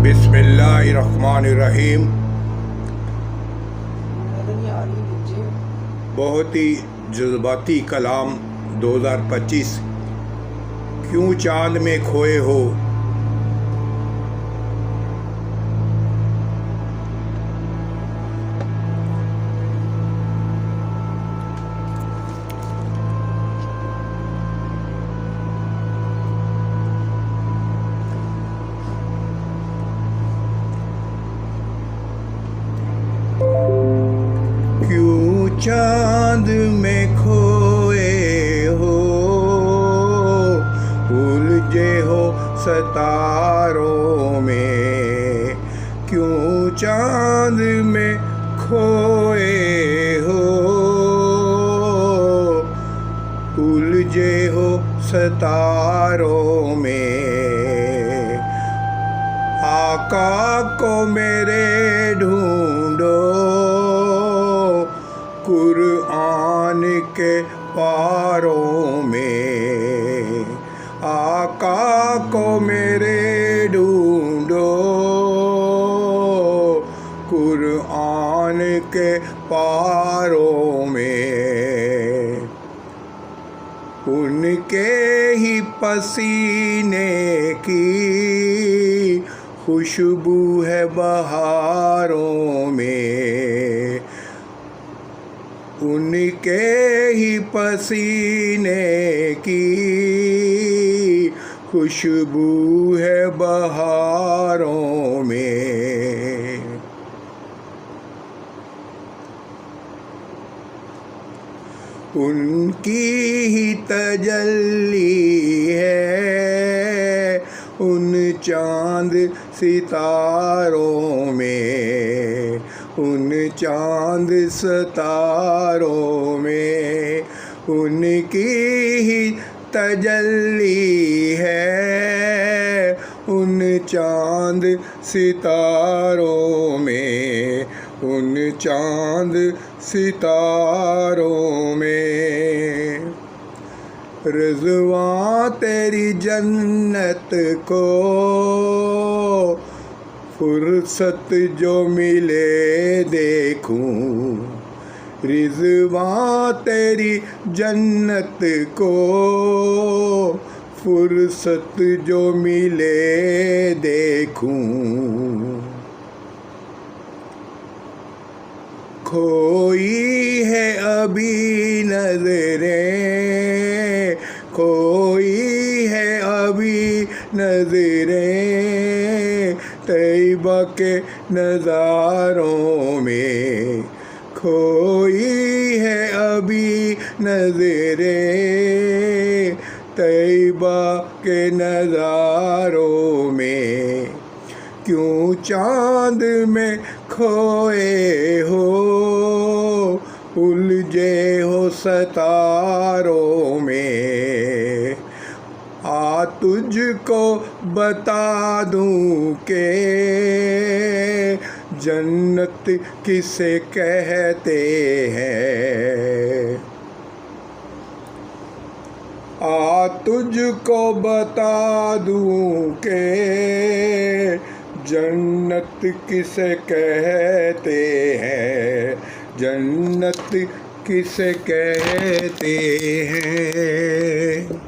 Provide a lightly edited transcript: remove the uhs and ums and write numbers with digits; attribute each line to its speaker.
Speaker 1: बिस्मिल्लाहिर्रहमानिर्रहीम। बहुत ही जज्बाती कलाम 2025। क्यों चांद में खोए हो, क्यों चांद में खोए हो, उलझे हो सितारों में। क्यों चांद में खोए हो, उलझे हो सितारों में। आका को मेरे ढूंढो, कुरान के पारों में। आका को मेरे ढूंढो, कुरान के पारों में। उनके ही पसीने की खुशबू है बहारों में। उनके ही पसीने की खुशबू है बहारों में। उनकी ही तजल्ली है उन चांद सितारों में। उन चांद सितारों में उनकी ही तजल्ली है उन चांद सितारों में। उन चांद सितारों में। रिज़वां तेरी जन्नत को फुर्सत जो मिले देखूं। रिज़वां तेरी जन्नत को फुर्सत जो मिले देखूं। खोई है अभी नज़रें, खोई है अभी नज़रें तैयबा के नज़ारों में। खोई है अभी नज़रें तैयबा के नज़ारों में। क्यों चांद में खोए हो, उलझे हो सितारों में। आ तुझको बता दूं के जन्नत किसे कहते हैं। आ तुझको बता दूं के जन्नत किसे कहते हैं। जन्नत किसे कहते हैं।